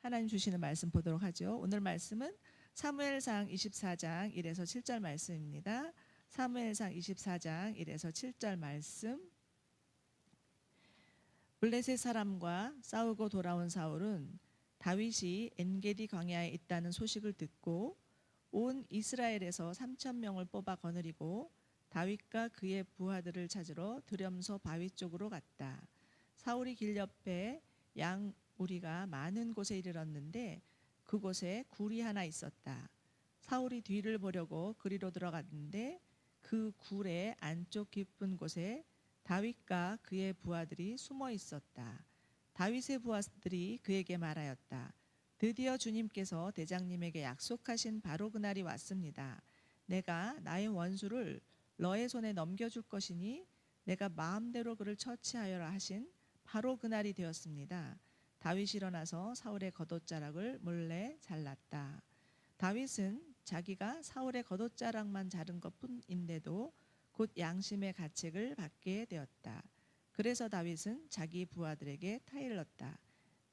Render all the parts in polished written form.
하나님 주시는 말씀 보도록 하죠. 오늘 말씀은 사무엘상 24장 1에서 7절 말씀입니다. 사무엘상 24장 1에서 7절 말씀. 블레셋 사람과 싸우고 돌아온 사울은 다윗이 엔게디 광야에 있다는 소식을 듣고 온 이스라엘에서 3,000명을 뽑아 거느리고 다윗과 그의 부하들을 찾으러 드렴소 바위 쪽으로 갔다. 사울이 길 옆에 양 우리가 많은 곳에 이르렀는데 그곳에 굴이 하나 있었다. 사울이 뒤를 보려고 그리로 들어갔는데 그 굴의 안쪽 깊은 곳에 다윗과 그의 부하들이 숨어 있었다. 다윗의 부하들이 그에게 말하였다. 드디어 주님께서 대장님에게 약속하신 바로 그날이 왔습니다. 내가 나의 원수를 너의 손에 넘겨줄 것이니 내가 마음대로 그를 처치하여라 하신 바로 그날이 되었습니다. 다윗이 일어나서 사울의 겉옷자락을 몰래 잘랐다. 다윗은 자기가 사울의 겉옷자락만 자른 것뿐인데도 곧 양심의 가책을 받게 되었다. 그래서 다윗은 자기 부하들에게 타일렀다.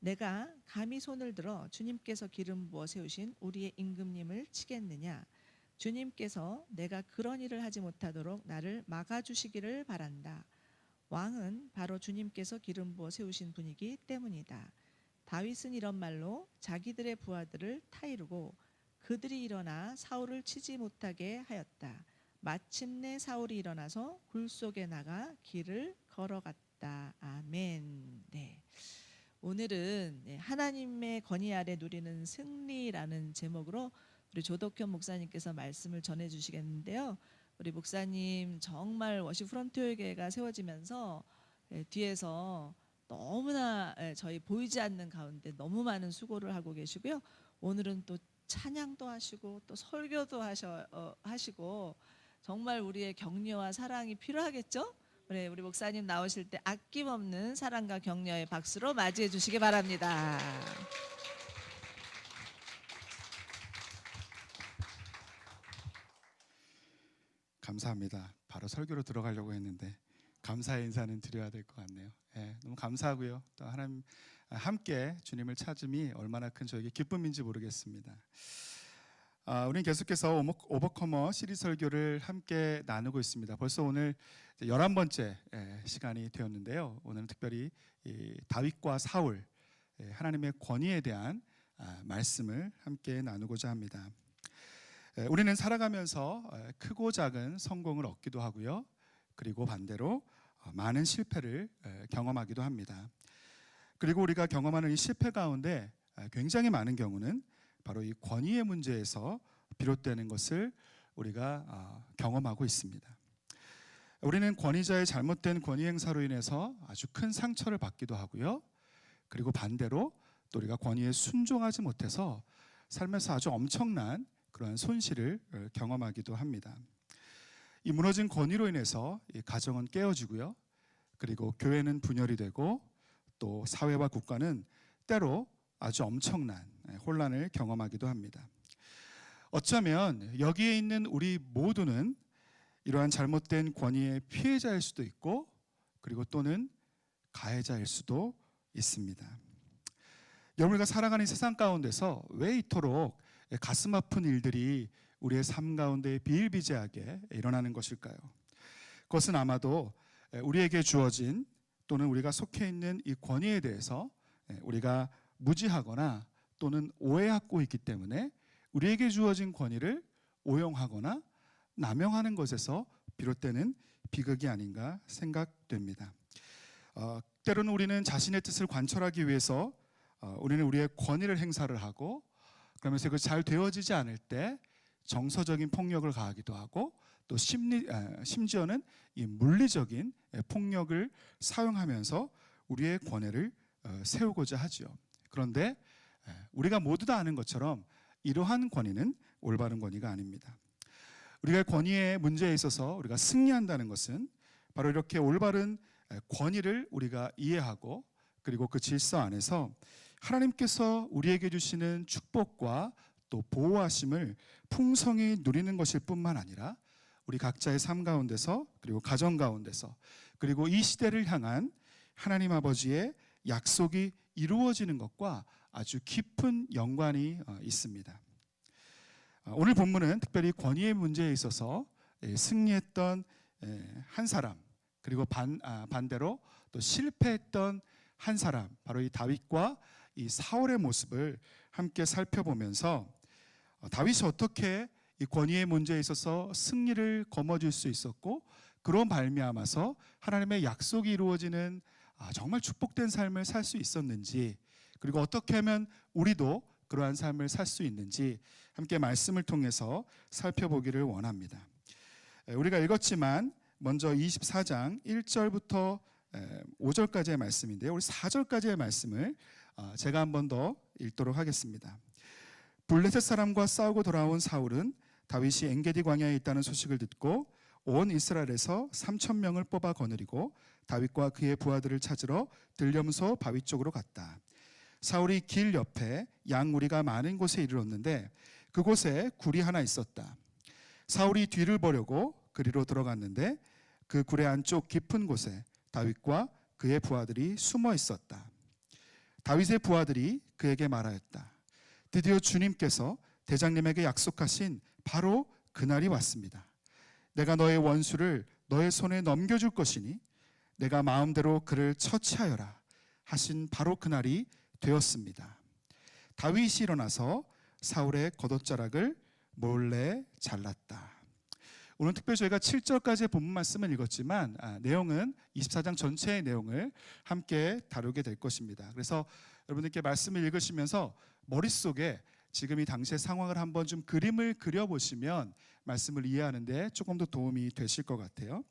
내가 감히 손을 들어 주님께서 기름 부어 세우신 우리의 임금님을 치겠느냐? 주님께서 내가 그런 일을 하지 못하도록 나를 막아주시기를 바란다. 왕은 바로 주님께서 기름 부어 세우신 분이기 때문이다. 다윗은 이런 말로 자기들의 부하들을 타이르고 그들이 일어나 사울을 치지 못하게 하였다. 마침내 사울이 일어나서 굴 속에 나가 길을 걸어갔다. 아멘. 네. 오늘은 하나님의 권위 아래 누리는 승리라는 제목으로 우리 조덕현 목사님께서 말씀을 전해 주시겠는데요. 우리 목사님 정말 워십 프론트교회가 세워지면서 뒤에서 너무나 저희 보이지 않는 가운데 너무 많은 수고를 하고 계시고요. 오늘은 또 찬양도 하시고 또 설교도 하시고 정말 우리의 격려와 사랑이 필요하겠죠? 우리 목사님 나오실 때 아낌없는 사랑과 격려의 박수로 맞이해 주시기 바랍니다. 감사합니다. 바로 설교로 들어가려고 했는데 감사의 인사는 드려야 될 것 같네요. 너무 감사하고요. 또 하나님 함께 주님을 찾음이 얼마나 큰 저에게 기쁨인지 모르겠습니다. 우리는 계속해서 오버커머 시리즈 설교를 함께 나누고 있습니다. 벌써 오늘 11번째 시간이 되었는데요. 오늘은 특별히 다윗과 사울, 하나님의 권위에 대한 말씀을 함께 나누고자 합니다. 우리는 살아가면서 크고 작은 성공을 얻기도 하고요. 그리고 반대로 많은 실패를 경험하기도 합니다. 그리고 우리가 경험하는 이 실패 가운데 굉장히 많은 경우는 바로 이 권위의 문제에서 비롯되는 것을 우리가 경험하고 있습니다. 우리는 권위자의 잘못된 권위 행사로 인해서 아주 큰 상처를 받기도 하고요. 그리고 반대로 또 우리가 권위에 순종하지 못해서 삶에서 아주 엄청난 그러한 손실을 경험하기도 합니다. 이 무너진 권위로 인해서 이 가정은 깨어지고요. 그리고 교회는 분열이 되고 또 사회와 국가는 때로 아주 엄청난 혼란을 경험하기도 합니다. 어쩌면 여기에 있는 우리 모두는 이러한 잘못된 권위의 피해자일 수도 있고 그리고 또는 가해자일 수도 있습니다. 여러분과 살아가는 세상 가운데서 왜 이토록 가슴 아픈 일들이 우리의 삶 가운데 비일비재하게 일어나는 것일까요? 그것은 아마도 우리에게 주어진 또는 우리가 속해 있는 이 권위에 대해서 우리가 무지하거나 또는 오해하고 있기 때문에 우리에게 주어진 권위를 오용하거나 남용하는 것에서 비롯되는 비극이 아닌가 생각됩니다. 때로는 우리는 자신의 뜻을 관철하기 위해서 우리는 우리의 권위를 행사를 하고 그러면서 그 잘 되어지지 않을 때 정서적인 폭력을 가하기도 하고 또 심지어는 이 물리적인 폭력을 사용하면서 우리의 권위를 세우고자 하죠. 그런데 우리가 모두 다 아는 것처럼 이러한 권위는 올바른 권위가 아닙니다. 우리가 권위의 문제에 있어서 우리가 승리한다는 것은 바로 이렇게 올바른 권위를 우리가 이해하고 그리고 그 질서 안에서 하나님께서 우리에게 주시는 축복과 또 보호하심을 풍성히 누리는 것일 뿐만 아니라 우리 각자의 삶 가운데서 그리고 가정 가운데서 그리고 이 시대를 향한 하나님 아버지의 약속이 이루어지는 것과 아주 깊은 연관이 있습니다. 오늘 본문은 특별히 권위의 문제에 있어서 승리했던 한 사람, 그리고 반대로 또 실패했던 한 사람, 바로 이 다윗과 이 사울의 모습을 함께 살펴보면서 다윗이 어떻게 이 권위의 문제에 있어서 승리를 거머쥘 수 있었고, 그런 말미암아서 하나님의 약속이 이루어지는 정말 축복된 삶을 살 수 있었는지, 그리고 어떻게 하면 우리도 그러한 삶을 살 수 있는지 함께 말씀을 통해서 살펴보기를 원합니다. 우리가 읽었지만 먼저 24장 1절부터 5절까지의 말씀인데요, 우리 4절까지의 말씀을 제가 한 번 더 읽도록 하겠습니다. 블레셋 사람과 싸우고 돌아온 사울은 다윗이 엔게디 광야에 있다는 소식을 듣고 온 이스라엘에서 3,000명을 뽑아 거느리고 다윗과 그의 부하들을 찾으러 들렴소 바위 쪽으로 갔다. 사울이 길 옆에 양우리가 많은 곳에 이르렀는데 그곳에 굴이 하나 있었다. 사울이 뒤를 보려고 그리로 들어갔는데 그 굴의 안쪽 깊은 곳에 다윗과 그의 부하들이 숨어 있었다. 다윗의 부하들이 그에게 말하였다. 드디어 주님께서 대장님에게 약속하신 바로 그날이 왔습니다. 내가 너의 원수를 너의 손에 넘겨줄 것이니 내가 마음대로 그를 처치하여라 하신 바로 그날이 되었습니다. 다윗이 일어나서 사울의 겉옷자락을 몰래 잘랐다. 오늘 특별히 저희가 7절까지의 본문 말씀을 읽었지만 내용은 24장 전체의 내용을 함께 다루게 될 것입니다. 그래서 여러분들께 말씀을 읽으시면서 머릿속에 지금 이 당시의 상황을 한번 좀 그림을 그려보시면 말씀을 이해하는 데 조금 더 도움이 되실 것 같아요.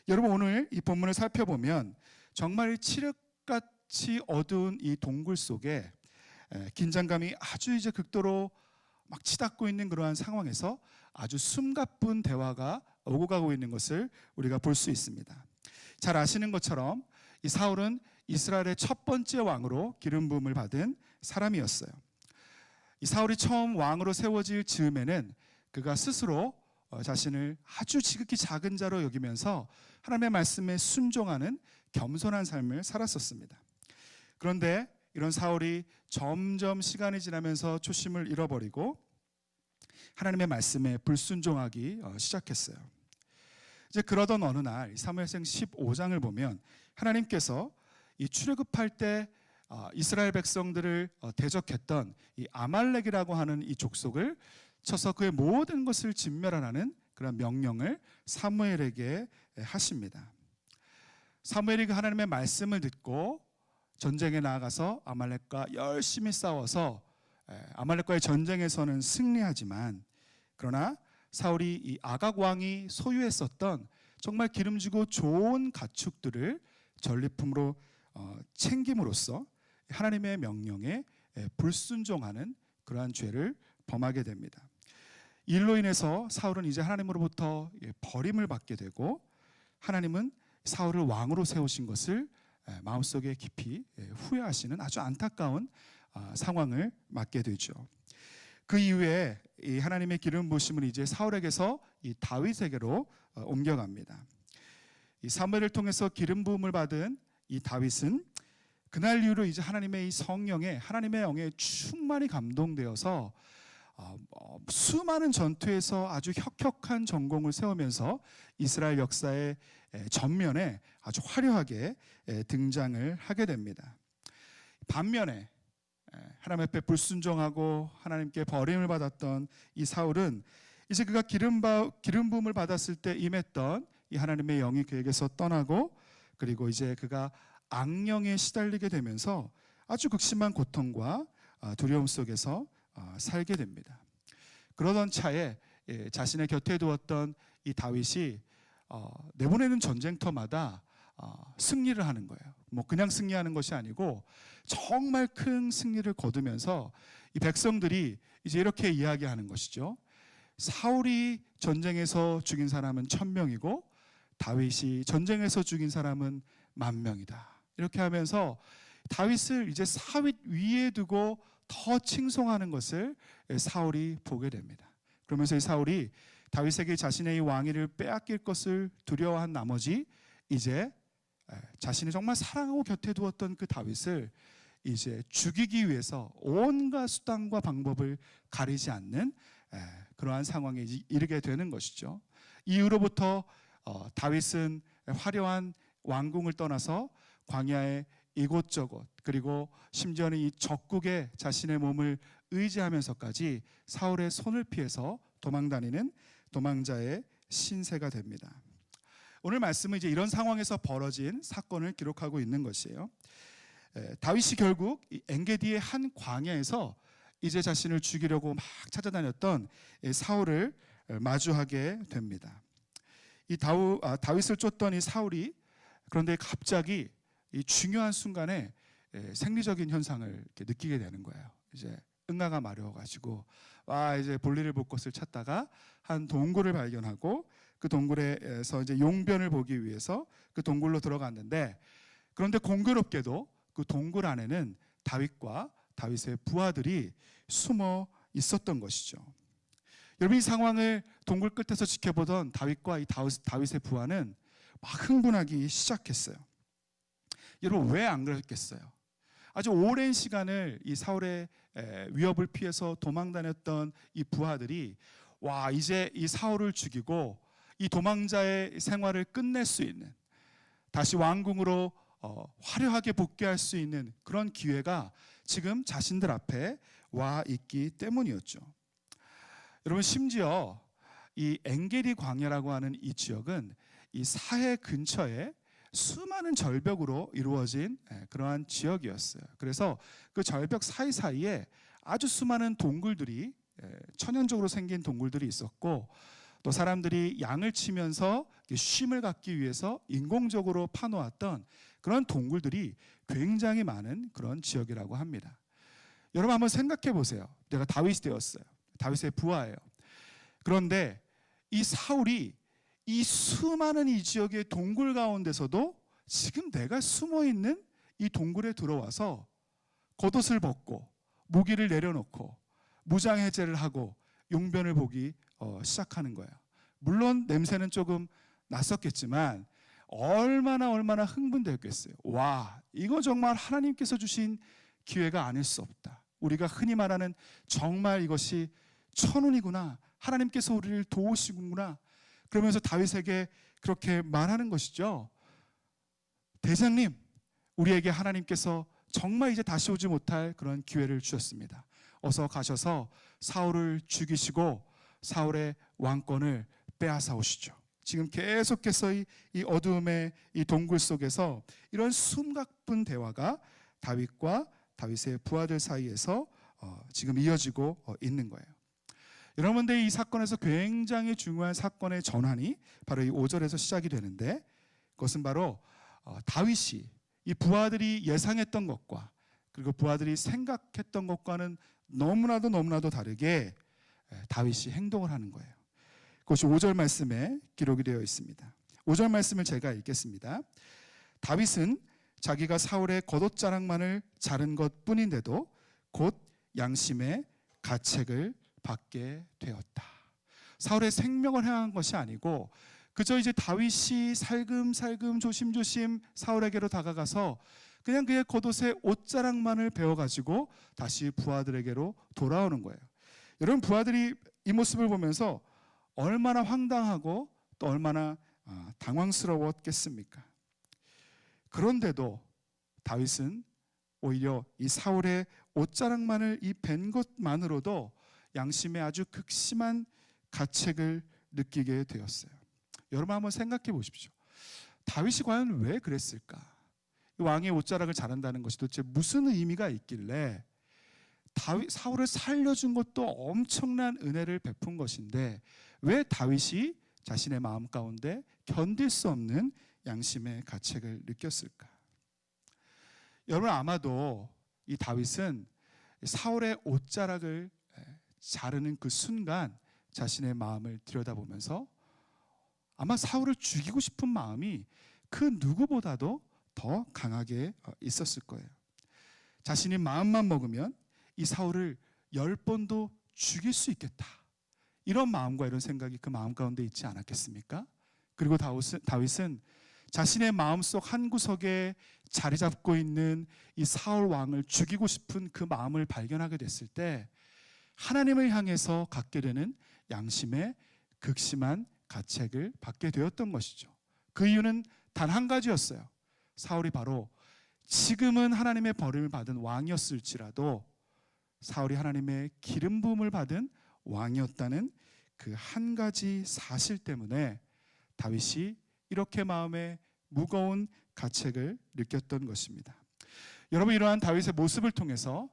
여러분, 오늘 이 본문을 살펴보면 정말 칠흑같이 어두운 이 동굴 속에 긴장감이 아주 이제 극도로 막 치닫고 있는 그러한 상황에서 아주 숨가쁜 대화가 오고 가고 있는 것을 우리가 볼 수 있습니다. 잘 아시는 것처럼 이 사울은 이스라엘의 첫 번째 왕으로 기름 부음을 받은 사람이었어요. 이 사울이 처음 왕으로 세워질 즈음에는 그가 스스로 자신을 아주 지극히 작은 자로 여기면서 하나님의 말씀에 순종하는 겸손한 삶을 살았었습니다. 그런데 이런 사울이 점점 시간이 지나면서 초심을 잃어버리고 하나님의 말씀에 불순종하기 시작했어요. 이제 그러던 어느 날 사무엘상 15장을 보면 하나님께서 이 출애굽할 때 이스라엘 백성들을 대적했던 이 아말렉이라고 하는 이 족속을 쳐서 그의 모든 것을 진멸하라는 그런 명령을 사무엘에게 하십니다. 사무엘이 그 하나님의 말씀을 듣고 전쟁에 나아가서 아말렉과 열심히 싸워서 아말렉과의 전쟁에서는 승리하지만, 그러나 사울이 이 아각 왕이 소유했었던 정말 기름지고 좋은 가축들을 전리품으로 챙김으로써 하나님의 명령에 불순종하는 그러한 죄를 범하게 됩니다. 이로 인해서 사울은 이제 하나님으로부터 버림을 받게 되고, 하나님은 사울을 왕으로 세우신 것을 마음속에 깊이 후회하시는 아주 안타까운 상황을 맞게 되죠. 그 이후에 이 하나님의 기름 부으심은 이제 사울에게서 이 다윗에게로 옮겨갑니다. 이 사무엘을 통해서 기름 부음을 받은 이 다윗은 그날 이후로 이제 하나님의 이 성령에, 하나님의 영에 충만히 감동되어서 수많은 전투에서 아주 혁혁한 전공을 세우면서 이스라엘 역사의 전면에 아주 화려하게 등장을 하게 됩니다. 반면에 하나님 앞에 불순종하고 하나님께 버림을 받았던 이 사울은 이제 그가 기름 부음을 받았을 때 임했던 이 하나님의 영이 그에게서 떠나고, 그리고 이제 그가 악령에 시달리게 되면서 아주 극심한 고통과 두려움 속에서 살게 됩니다. 그러던 차에 자신의 곁에 두었던 이 다윗이 내보내는 전쟁터마다 승리를 하는 거예요. 뭐 그냥 승리하는 것이 아니고 정말 큰 승리를 거두면서 이 백성들이 이제 이렇게 이야기하는 것이죠. 사울이 전쟁에서 죽인 사람은 1000명이고 다윗이 전쟁에서 죽인 사람은 10,000명이다. 이렇게 하면서 다윗을 이제 사윗 위에 두고 더 칭송하는 것을 사울이 보게 됩니다. 그러면서 이 사울이 다윗에게 자신의 이 왕위를 빼앗길 것을 두려워한 나머지 이제 자신이 정말 사랑하고 곁에 두었던 그 다윗을 이제 죽이기 위해서 온갖 수단과 방법을 가리지 않는 그러한 상황에 이르게 되는 것이죠. 이후로부터 다윗은 화려한 왕궁을 떠나서 광야의 이곳저곳, 그리고 심지어는 이 적국에 자신의 몸을 의지하면서까지 사울의 손을 피해서 도망다니는 도망자의 신세가 됩니다. 오늘 말씀은 이제 이런 상황에서 벌어진 사건을 기록하고 있는 것이에요. 다윗이 결국 엔게디의 한 광야에서 이제 자신을 죽이려고 막 찾아다녔던 사울을 마주하게 됩니다. 이 다윗을 쫓던 이 사울이 그런데 갑자기 이 중요한 순간에 생리적인 현상을 이렇게 느끼게 되는 거예요. 이제 응아가 마려워가지고 이제 볼일을 볼 것을 찾다가 한 동굴을 발견하고 그 동굴에서 이제 용변을 보기 위해서 그 동굴로 들어갔는데, 그런데 공교롭게도 그 동굴 안에는 다윗과 다윗의 부하들이 숨어 있었던 것이죠. 여러분, 이 상황을 동굴 끝에서 지켜보던 다윗과 이 다윗의 부하는 막 흥분하기 시작했어요. 여러분, 왜 안 그랬겠어요? 아주 오랜 시간을 이 사울의 위협을 피해서 도망다녔던 이 부하들이 이제 이 사울을 죽이고 이 도망자의 생활을 끝낼 수 있는, 다시 왕궁으로 화려하게 복귀할 수 있는 그런 기회가 지금 자신들 앞에 와 있기 때문이었죠. 여러분, 심지어 이 엔게디 광야라고 하는 이 지역은 이 사해 근처에 수많은 절벽으로 이루어진 그러한 지역이었어요. 그래서 그 절벽 사이사이에 아주 수많은 동굴들이, 천연적으로 생긴 동굴들이 있었고, 또 사람들이 양을 치면서 쉼을 갖기 위해서 인공적으로 파놓았던 그런 동굴들이 굉장히 많은 그런 지역이라고 합니다. 여러분, 한번 생각해 보세요. 내가 다윗이 되었어요. 다윗의 부하예요. 그런데 이 사울이 이 수많은 이 지역의 동굴 가운데서도 지금 내가 숨어 있는 이 동굴에 들어와서 겉옷을 벗고 무기를 내려놓고 무장해제를 하고 용변을 보기 시작하는 거예요. 물론 냄새는 조금 났었겠지만 얼마나 흥분됐겠어요. 이거 정말 하나님께서 주신 기회가 아닐 수 없다. 우리가 흔히 말하는 정말 이것이 천운이구나. 하나님께서 우리를 도우시구나. 그러면서 다윗에게 그렇게 말하는 것이죠. 대장님, 우리에게 하나님께서 정말 이제 다시 오지 못할 그런 기회를 주셨습니다. 어서 가셔서 사울을 죽이시고 사울의 왕권을 빼앗아 오시죠. 지금 계속해서 이 어두움의 이 동굴 속에서 이런 숨가쁜 대화가 다윗과 다윗의 부하들 사이에서 지금 이어지고 있는 거예요. 여러분들, 이 사건에서 굉장히 중요한 사건의 전환이 바로 이 5절에서 시작이 되는데, 그것은 바로 다윗이 이 부하들이 예상했던 것과 그리고 부하들이 생각했던 것과는 너무나도 다르게 다윗이 행동을 하는 거예요. 그것이 5절 말씀에 기록이 되어 있습니다. 5절 말씀을 제가 읽겠습니다. 다윗은 자기가 사울의 겉옷자락만을 자른 것뿐인데도 곧 양심의 가책을 받게 되었다. 사울의 생명을 향한 것이 아니고 그저 이제 다윗이 살금살금 조심조심 사울에게로 다가가서 그냥 그의 겉옷의 옷자락만을 베어가지고 다시 부하들에게로 돌아오는 거예요. 여러분, 부하들이 이 모습을 보면서 얼마나 황당하고 또 얼마나 당황스러웠겠습니까? 그런데도 다윗은 오히려 이 사울의 옷자락만을 이 벤 것만으로도 양심의 아주 극심한 가책을 느끼게 되었어요. 여러분, 한번 생각해 보십시오. 다윗이 과연 왜 그랬을까? 왕의 옷자락을 자른다는 것이 도대체 무슨 의미가 있길래, 사울을 살려준 것도 엄청난 은혜를 베푼 것인데 왜 다윗이 자신의 마음 가운데 견딜 수 없는 양심의 가책을 느꼈을까? 여러분, 아마도 이 다윗은 사울의 옷자락을 자르는 그 순간 자신의 마음을 들여다보면서 아마 사울을 죽이고 싶은 마음이 그 누구보다도 더 강하게 있었을 거예요. 자신이 마음만 먹으면 이 사울을 10번도 죽일 수 있겠다, 이런 마음과 이런 생각이 그 마음 가운데 있지 않았겠습니까? 그리고 다윗은 자신의 마음속 한 구석에 자리 잡고 있는 이 사울 왕을 죽이고 싶은 그 마음을 발견하게 됐을 때 하나님을 향해서 갖게 되는 양심의 극심한 가책을 받게 되었던 것이죠. 그 이유는 단 한 가지였어요. 사울이 바로 지금은 하나님의 버림을 받은 왕이었을지라도 사울이 하나님의 기름 부음을 받은 왕이었다는 그 한 가지 사실 때문에 다윗이 이렇게 마음에 무거운 가책을 느꼈던 것입니다. 여러분, 이러한 다윗의 모습을 통해서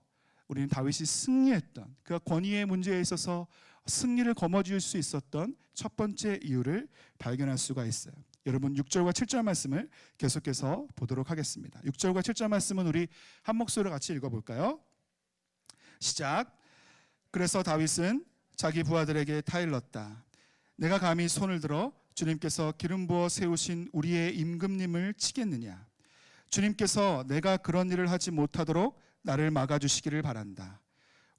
우리는 다윗이 승리했던, 그가 권위의 문제에 있어서 승리를 거머쥘 수 있었던 첫 번째 이유를 발견할 수가 있어요. 여러분, 6절과 7절 말씀을 계속해서 보도록 하겠습니다. 6절과 7절 말씀은 우리 한 목소리로 같이 읽어볼까요? 시작. 그래서 다윗은 자기 부하들에게 타일렀다. 내가 감히 손을 들어 주님께서 기름 부어 세우신 우리의 임금님을 치겠느냐? 주님께서 내가 그런 일을 하지 못하도록 나를 막아주시기를 바란다.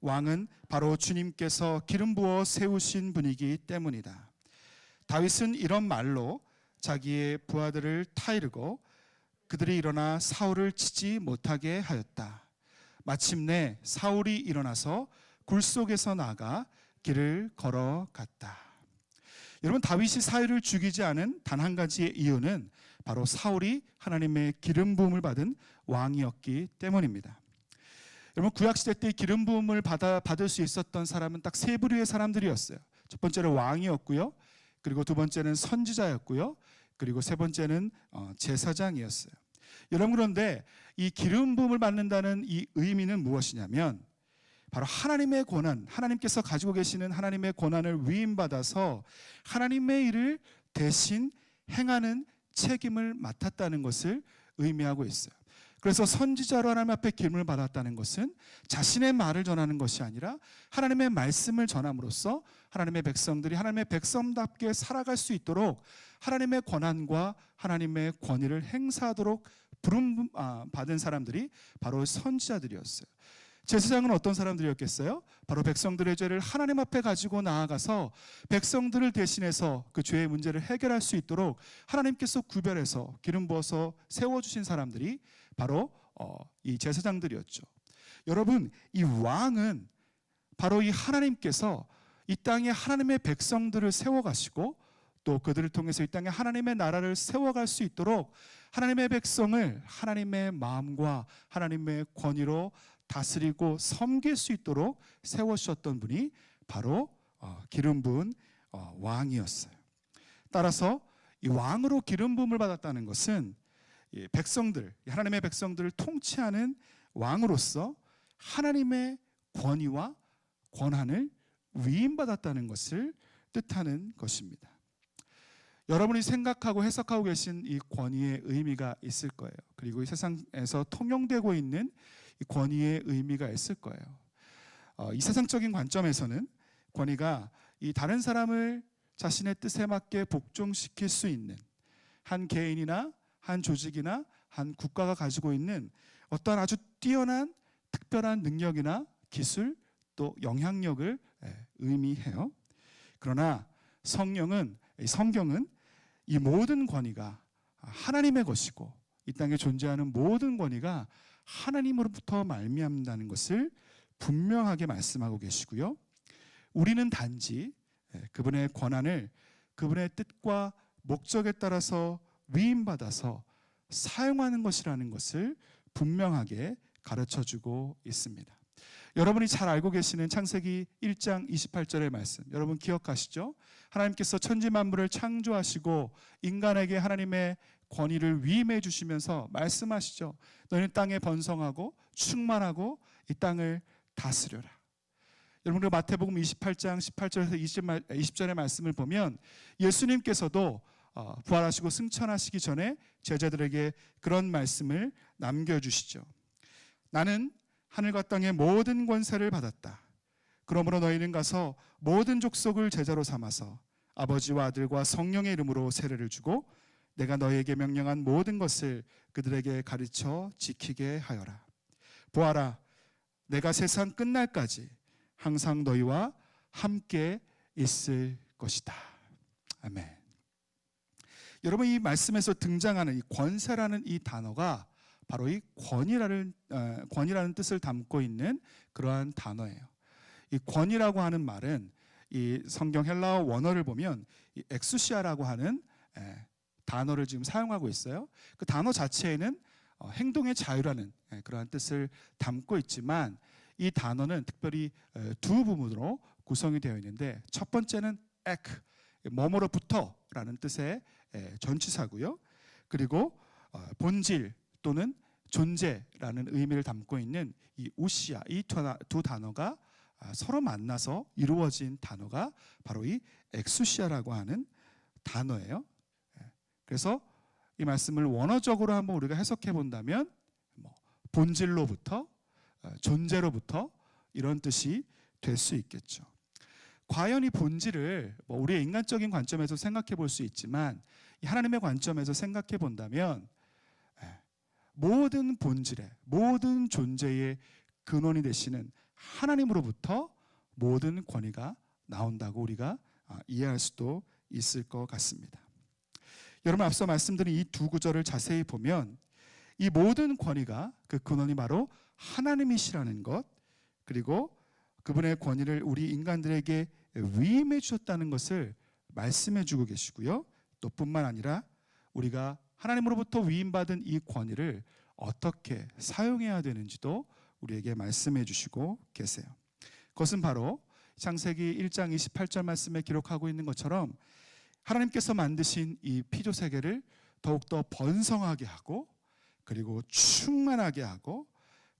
왕은 바로 주님께서 기름 부어 세우신 분이기 때문이다. 다윗은 이런 말로 자기의 부하들을 타이르고 그들이 일어나 사울을 치지 못하게 하였다. 마침내 사울이 일어나서 굴 속에서 나가 길을 걸어갔다. 여러분, 다윗이 사울을 죽이지 않은 단 한 가지의 이유는 바로 사울이 하나님의 기름 부음을 받은 왕이었기 때문입니다. 여러분, 구약시대 때 기름 부음을 받을 수 있었던 사람은 딱 세 부류의 사람들이었어요. 첫 번째는 왕이었고요, 그리고 두 번째는 선지자였고요, 그리고 세 번째는 제사장이었어요. 여러분, 그런데 이 기름 부음을 받는다는 이 의미는 무엇이냐면 바로 하나님의 권한, 하나님께서 가지고 계시는 하나님의 권한을 위임받아서 하나님의 일을 대신 행하는 책임을 맡았다는 것을 의미하고 있어요. 그래서 선지자로 하나님 앞에 기름을 받았다는 것은 자신의 말을 전하는 것이 아니라 하나님의 말씀을 전함으로써 하나님의 백성들이 하나님의 백성답게 살아갈 수 있도록 하나님의 권한과 하나님의 권위를 행사하도록 부름 받은 사람들이 바로 선지자들이었어요. 제사장은 어떤 사람들이었겠어요? 바로 백성들의 죄를 하나님 앞에 가지고 나아가서 백성들을 대신해서 그 죄의 문제를 해결할 수 있도록 하나님께서 구별해서 기름 부어서 세워주신 사람들이 바로 이 제사장들이었죠. 여러분, 이 왕은 바로 이 하나님께서 이 땅에 하나님의 백성들을 세워가시고 또 그들을 통해서 이 땅에 하나님의 나라를 세워갈 수 있도록 하나님의 백성을 하나님의 마음과 하나님의 권위로 다스리고 섬길 수 있도록 세워주셨던 분이 바로 기름 부은 왕이었어요. 따라서 이 왕으로 기름 부음을 받았다는 것은 백성들, 하나님의 백성들을 통치하는 왕으로서 하나님의 권위와 권한을 위임받았다는 것을 뜻하는 것입니다. 여러분이 생각하고 해석하고 계신 이 권위의 의미가 있을 거예요. 그리고 이 세상에서 통용되고 있는 이 권위의 의미가 있을 거예요. 이 세상적인 관점에서는 권위가 이 다른 사람을 자신의 뜻에 맞게 복종시킬 수 있는 한 개인이나 한 조직이나 한 국가가 가지고 있는 어떤 아주 뛰어난 특별한 능력이나 기술 또 영향력을 의미해요. 그러나 성경은 이 모든 권위가 하나님의 것이고 이 땅에 존재하는 모든 권위가 하나님으로부터 말미암는다는 것을 분명하게 말씀하고 계시고요. 우리는 단지 그분의 권한을 그분의 뜻과 목적에 따라서 위임받아서 사용하는 것이라는 것을 분명하게 가르쳐주고 있습니다. 여러분이 잘 알고 계시는 창세기 1장 28절의 말씀, 여러분 기억하시죠? 하나님께서 천지 만물을 창조하시고 인간에게 하나님의 권위를 위임해 주시면서 말씀하시죠. 너희는 땅에 번성하고 충만하고 이 땅을 다스려라. 여러분, 그 마태복음 28장 18절에서 20절의 말씀을 보면 예수님께서도 부활하시고 승천하시기 전에 제자들에게 그런 말씀을 남겨주시죠. 나는 하늘과 땅의 모든 권세를 받았다. 그러므로 너희는 가서 모든 족속을 제자로 삼아서 아버지와 아들과 성령의 이름으로 세례를 주고 내가 너희에게 명령한 모든 것을 그들에게 가르쳐 지키게 하여라. 보아라, 내가 세상 끝날까지 항상 너희와 함께 있을 것이다. 아멘. 여러분, 이 말씀에서 등장하는 이 권세라는 이 단어가 바로 이 권위라는 뜻을 담고 있는 그러한 단어예요. 이 권위라고 하는 말은 이 성경 헬라어 원어를 보면 이 엑수시아라고 하는 단어를 지금 사용하고 있어요. 그 단어 자체에는 행동의 자유라는 그러한 뜻을 담고 있지만, 이 단어는 특별히 두 부분으로 구성이 되어 있는데, 첫 번째는 ek, 뭐뭐로부터라는 뜻의 전치사고요. 그리고 본질 또는 존재라는 의미를 담고 있는 이 우시아, 이 두 단어가 서로 만나서 이루어진 단어가 바로 이 엑수시아라고 하는 단어예요. 그래서 이 말씀을 원어적으로 한번 우리가 해석해 본다면 본질로부터, 존재로부터, 이런 뜻이 될 수 있겠죠. 과연 이 본질을 우리의 인간적인 관점에서 생각해 볼 수 있지만, 하나님의 관점에서 생각해 본다면 모든 본질의, 모든 존재의 근원이 되시는 하나님으로부터 모든 권위가 나온다고 우리가 이해할 수도 있을 것 같습니다. 여러분, 앞서 말씀드린 이 두 구절을 자세히 보면 이 모든 권위가, 그 근원이 바로 하나님이시라는 것, 그리고 그분의 권위를 우리 인간들에게 위임해 주셨다는 것을 말씀해 주고 계시고요. 또 뿐만 아니라 우리가 하나님으로부터 위임받은 이 권위를 어떻게 사용해야 되는지도 우리에게 말씀해 주시고 계세요. 그것은 바로 창세기 1장 28절 말씀에 기록하고 있는 것처럼 하나님께서 만드신 이 피조세계를 더욱더 번성하게 하고, 그리고 충만하게 하고,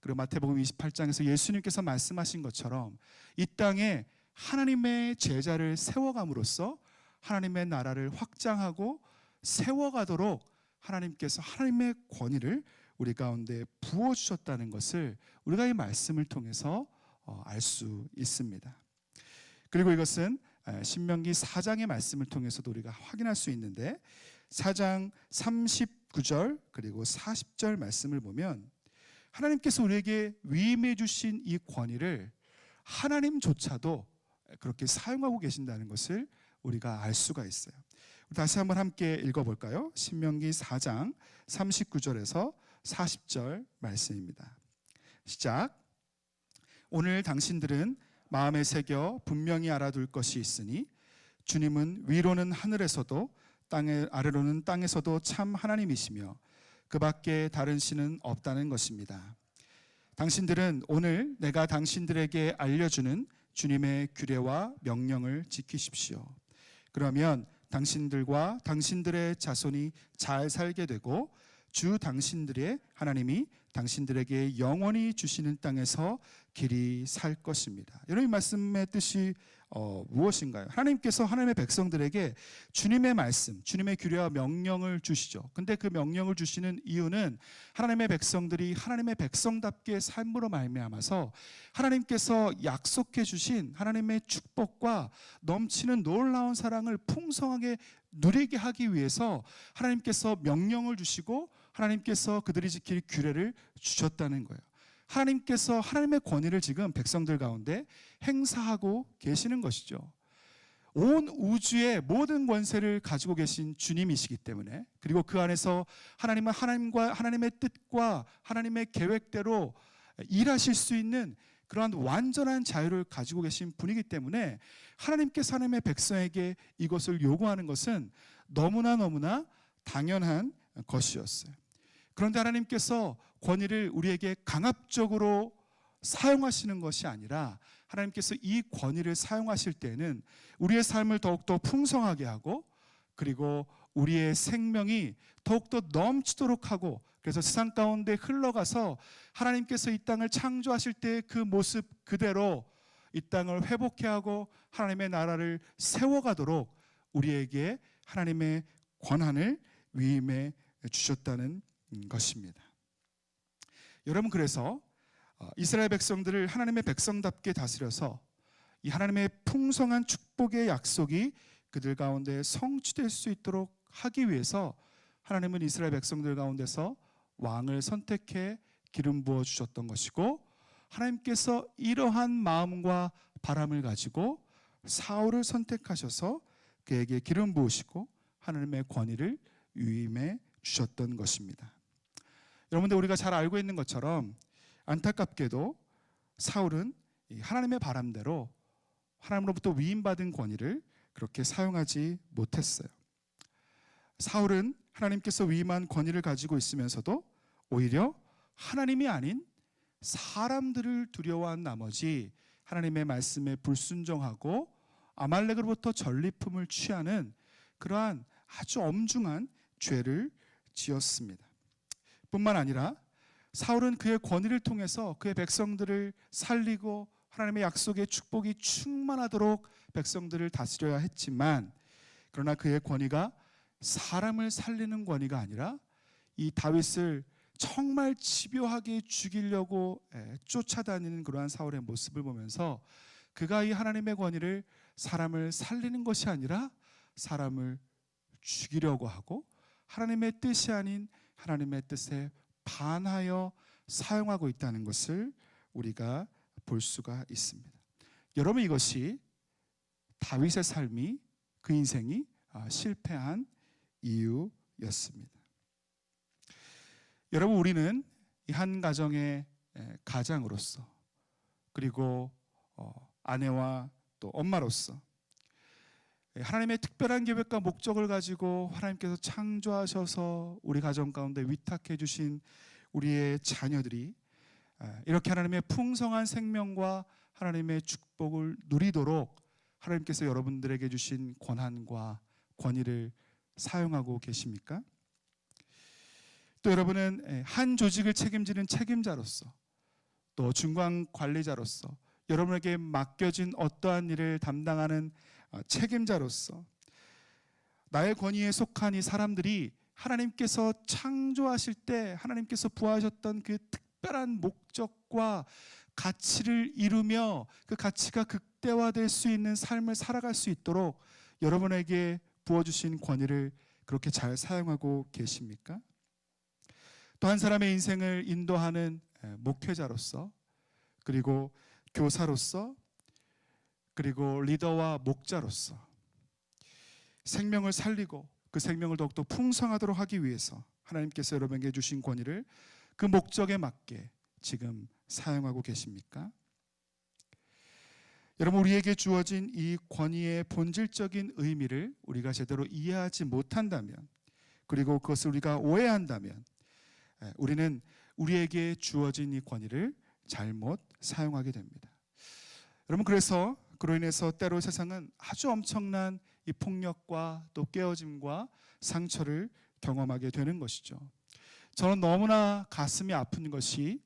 그리고 마태복음 28장에서 예수님께서 말씀하신 것처럼 이 땅에 하나님의 제자를 세워감으로써 하나님의 나라를 확장하고 세워가도록 하나님께서 하나님의 권위를 우리 가운데 부어주셨다는 것을 우리가 이 말씀을 통해서 알 수 있습니다. 그리고 이것은 신명기 4장의 말씀을 통해서도 우리가 확인할 수 있는데, 4장 39절 그리고 40절 말씀을 보면 하나님께서 우리에게 위임해 주신 이 권위를 하나님조차도 그렇게 사용하고 계신다는 것을 우리가 알 수가 있어요. 다시 한번 함께 읽어볼까요? 신명기 4장 39절에서 40절 말씀입니다. 시작. 오늘 당신들은 마음에 새겨 분명히 알아둘 것이 있으니 주님은 위로는 하늘에서도 아래로는 땅에서도 참 하나님이시며 그 밖에 다른 신은 없다는 것입니다. 당신들은 오늘 내가 당신들에게 알려주는 주님의 규례와 명령을 지키십시오. 그러면 당신들과 당신들의 자손이 잘 살게 되고 주 당신들의 하나님이 당신들에게 영원히 주시는 땅에서 길이 살 것입니다. 여러분, 이 말씀의 뜻이 무엇인가요? 하나님께서 하나님의 백성들에게 주님의 말씀, 주님의 규례와 명령을 주시죠. 근데 그 명령을 주시는 이유는 하나님의 백성들이 하나님의 백성답게 삶으로 말미암아서 하나님께서 약속해 주신 하나님의 축복과 넘치는 놀라운 사랑을 풍성하게 누리게 하기 위해서 하나님께서 명령을 주시고 하나님께서 그들이 지킬 규례를 주셨다는 거예요. 하나님께서 하나님의 권위를 지금 백성들 가운데 행사하고 계시는 것이죠. 온 우주의 모든 권세를 가지고 계신 주님이시기 때문에, 그리고 그 안에서 하나님은 하나님의 뜻과 하나님의 계획대로 일하실 수 있는 그러한 완전한 자유를 가지고 계신 분이기 때문에 하나님께서 하나님의 백성에게 이것을 요구하는 것은 너무나 당연한 것이었어요. 그런데 하나님께서 권위를 우리에게 강압적으로 사용하시는 것이 아니라 하나님께서 이 권위를 사용하실 때는 우리의 삶을 더욱더 풍성하게 하고, 그리고 우리의 생명이 더욱더 넘치도록 하고, 그래서 세상 가운데 흘러가서 하나님께서 이 땅을 창조하실 때의 그 모습 그대로 이 땅을 회복해 하고 하나님의 나라를 세워가도록 우리에게 하나님의 권한을 위임해 주셨다는 것입니다. 여러분, 그래서 이스라엘 백성들을 하나님의 백성답게 다스려서 이 하나님의 풍성한 축복의 약속이 그들 가운데 성취될 수 있도록 하기 위해서 하나님은 이스라엘 백성들 가운데서 왕을 선택해 기름 부어 주셨던 것이고, 하나님께서 이러한 마음과 바람을 가지고 사울을 선택하셔서 그에게 기름 부으시고 하나님의 권위를 위임해 주셨던 것입니다. 여러분들, 우리가 잘 알고 있는 것처럼 안타깝게도 사울은 하나님의 바람대로 하나님으로부터 위임받은 권위를 그렇게 사용하지 못했어요. 사울은 하나님께서 위임한 권위를 가지고 있으면서도 오히려 하나님이 아닌 사람들을 두려워한 나머지 하나님의 말씀에 불순종하고 아말렉으로부터 전리품을 취하는 그러한 아주 엄중한 죄를 지었습니다. 뿐만 아니라 사울은 그의 권위를 통해서 그의 백성들을 살리고 하나님의 약속의 축복이 충만하도록 백성들을 다스려야 했지만, 그러나 그의 권위가 사람을 살리는 권위가 아니라 이 다윗을 정말 집요하게 죽이려고 쫓아다니는 그러한 사울의 모습을 보면서 그가 이 하나님의 권위를 사람을 살리는 것이 아니라 사람을 죽이려고 하고 하나님의 뜻이 아닌 하나님의 뜻에 반하여 사용하고 있다는 것을 우리가 볼 수가 있습니다. 여러분, 이것이 다윗의 삶이, 그 인생이 실패한 이유였습니다. 여러분, 우리는 이 한 가정의 가장으로서, 그리고 아내와 또 엄마로서 하나님의 특별한 계획과 목적을 가지고 하나님께서 창조하셔서 우리 가정 가운데 위탁해 주신 우리의 자녀들이 이렇게 하나님의 풍성한 생명과 하나님의 축복을 누리도록 하나님께서 여러분들에게 주신 권한과 권위를 사용하고 계십니까? 또 여러분은 한 조직을 책임지는 책임자로서, 또 중간 관리자로서, 여러분에게 맡겨진 어떠한 일을 담당하는 책임자로서 나의 권위에 속한 이 사람들이 하나님께서 창조하실 때 하나님께서 부하셨던 그 특별한 목적과 가치를 이루며 그 가치가 극대화될 수 있는 삶을 살아갈 수 있도록 여러분에게 부어주신 권위를 그렇게 잘 사용하고 계십니까? 또 한 사람의 인생을 인도하는 목회자로서, 그리고 교사로서, 그리고 리더와 목자로서 생명을 살리고 그 생명을 더욱더 풍성하도록 하기 위해서 하나님께서 여러분에게 주신 권위를 그 목적에 맞게 지금 사용하고 계십니까? 여러분, 우리에게 주어진 이 권위의 본질적인 의미를 우리가 제대로 이해하지 못한다면, 그리고 그것을 우리가 오해한다면 우리는 우리에게 주어진 이 권위를 잘못 사용하게 됩니다. 여러분, 그로 인해서 때로 세상은 아주 엄청난 이 폭력과 또 깨어짐과 상처를 경험하게 되는 것이죠. 저는 너무나 가슴이 아픈 것이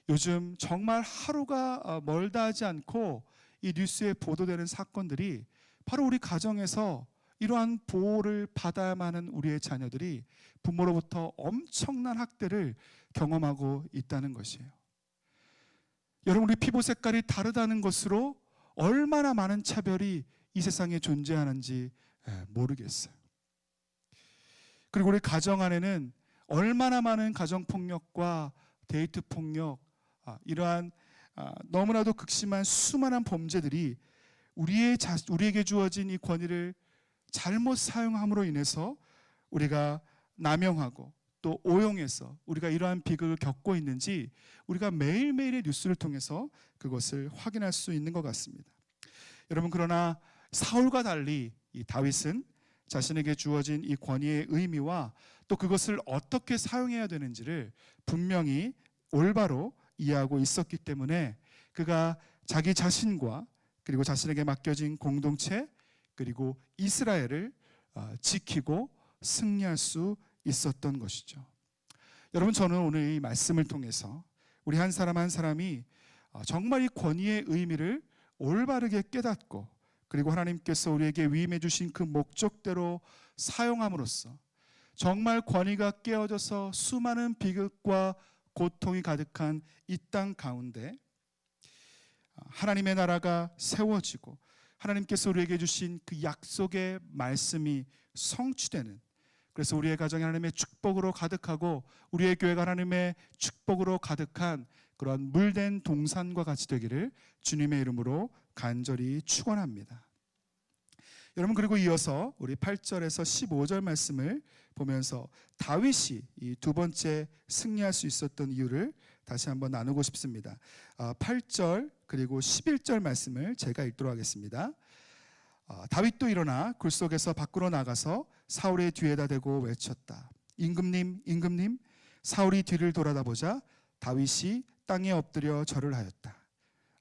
요즘 정말 하루가 멀다 하지 않고 이 뉴스에 보도되는 사건들이 바로 우리 가정에서 이러한 보호를 받아야만 하는 우리의 자녀들이 부모로부터 엄청난 학대를 경험하고 있다는 것이에요. 여러분, 우리 피부 색깔이 다르다는 것으로 얼마나 많은 차별이 이 세상에 존재하는지 모르겠어요. 그리고 우리 가정 안에는 얼마나 많은 가정폭력과 데이트폭력, 이러한 너무나도 극심한 수많은 범죄들이 우리에게 주어진 이 권위를 잘못 사용함으로 인해서 우리가 남용하고 또 오용해서 우리가 이러한 비극을 겪고 있는지 우리가 매일매일의 뉴스를 통해서 그것을 확인할 수 있는 것 같습니다. 여러분, 그러나 사울과 달리 이 다윗은 자신에게 주어진 이 권위의 의미와 또 그것을 어떻게 사용해야 되는지를 분명히 올바로 이해하고 있었기 때문에 그가 자기 자신과 그리고 자신에게 맡겨진 공동체 그리고 이스라엘을 지키고 승리할 수 있었던 것이죠. 여러분, 저는 오늘 이 말씀을 통해서 우리 한 사람 한 사람이 정말 이 권위의 의미를 올바르게 깨닫고 그리고 하나님께서 우리에게 위임해 주신 그 목적대로 사용함으로써 정말 권위가 깨어져서 수많은 비극과 고통이 가득한 이 땅 가운데 하나님의 나라가 세워지고 하나님께서 우리에게 주신 그 약속의 말씀이 성취되는, 그래서 우리의 가정이 하나님의 축복으로 가득하고 우리의 교회가 하나님의 축복으로 가득한 그러한 물된 동산과 같이 되기를 주님의 이름으로 간절히 축원합니다. 여러분, 그리고 이어서 우리 8절에서 15절 말씀을 보면서 다윗이 이 두 번째 승리할 수 있었던 이유를 다시 한번 나누고 싶습니다. 8절 그리고 11절 말씀을 제가 읽도록 하겠습니다. 다윗도 일어나 굴 속에서 밖으로 나가서 사울의 뒤에다 대고 외쳤다. 임금님, 임금님. 사울이 뒤를 돌아다보자 다윗이 땅에 엎드려 절을 하였다.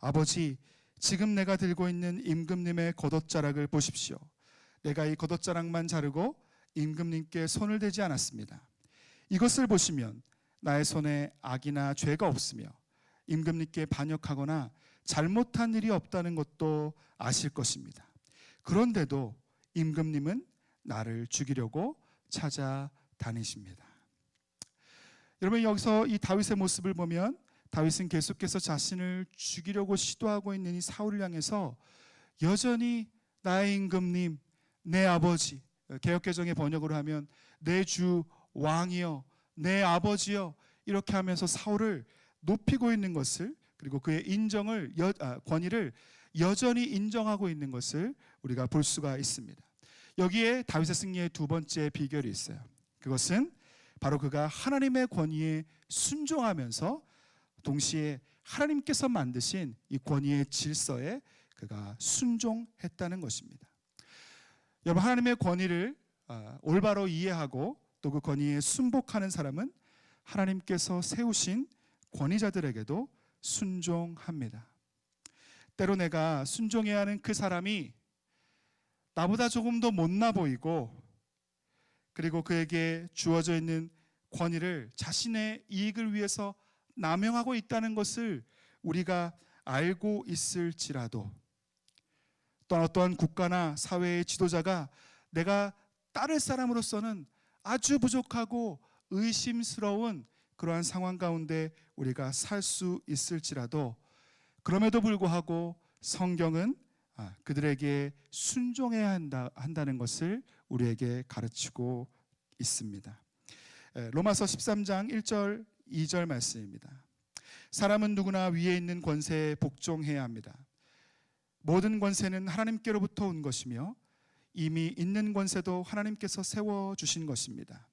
아버지, 지금 내가 들고 있는 임금님의 겉옷자락을 보십시오. 내가 이 겉옷자락만 자르고 임금님께 손을 대지 않았습니다. 이것을 보시면 나의 손에 악이나 죄가 없으며 임금님께 반역하거나 잘못한 일이 없다는 것도 아실 것입니다. 그런데도 임금님은 나를 죽이려고 찾아다니십니다. 여러분, 여기서 이 다윗의 모습을 보면 다윗은 계속해서 자신을 죽이려고 시도하고 있는 이 사울을 향해서 여전히 나의 임금님, 내 아버지, 개역개정의 번역으로 하면 내 주 왕이여, 내 아버지여, 이렇게 하면서 사울을 높이고 있는 것을, 그리고 그의 권위를 여전히 인정하고 있는 것을 우리가 볼 수가 있습니다. 여기에 다윗의 승리의 두 번째 비결이 있어요. 그것은 바로 그가 하나님의 권위에 순종하면서 동시에 하나님께서 만드신 이 권위의 질서에 그가 순종했다는 것입니다. 여러분, 하나님의 권위를 올바로 이해하고 또 그 권위에 순복하는 사람은 하나님께서 세우신 권위자들에게도 순종합니다. 때로 내가 순종해야 하는 그 사람이 나보다 조금 더 못나 보이고, 그리고 그에게 주어져 있는 권위를 자신의 이익을 위해서 남용하고 있다는 것을 우리가 알고 있을지라도, 또 어떠한 국가나 사회의 지도자가 내가 따를 사람으로서는 아주 부족하고 의심스러운 그러한 상황 가운데 우리가 살 수 있을지라도, 그럼에도 불구하고 성경은 그들에게 순종해야 한다는 것을 우리에게 가르치고 있습니다. 로마서 13장 1절 2절 말씀입니다. 사람은 누구나 위에 있는 권세에 복종해야 합니다. 모든 권세는 하나님께로부터 온 것이며 이미 있는 권세도 하나님께서 세워주신 것입니다.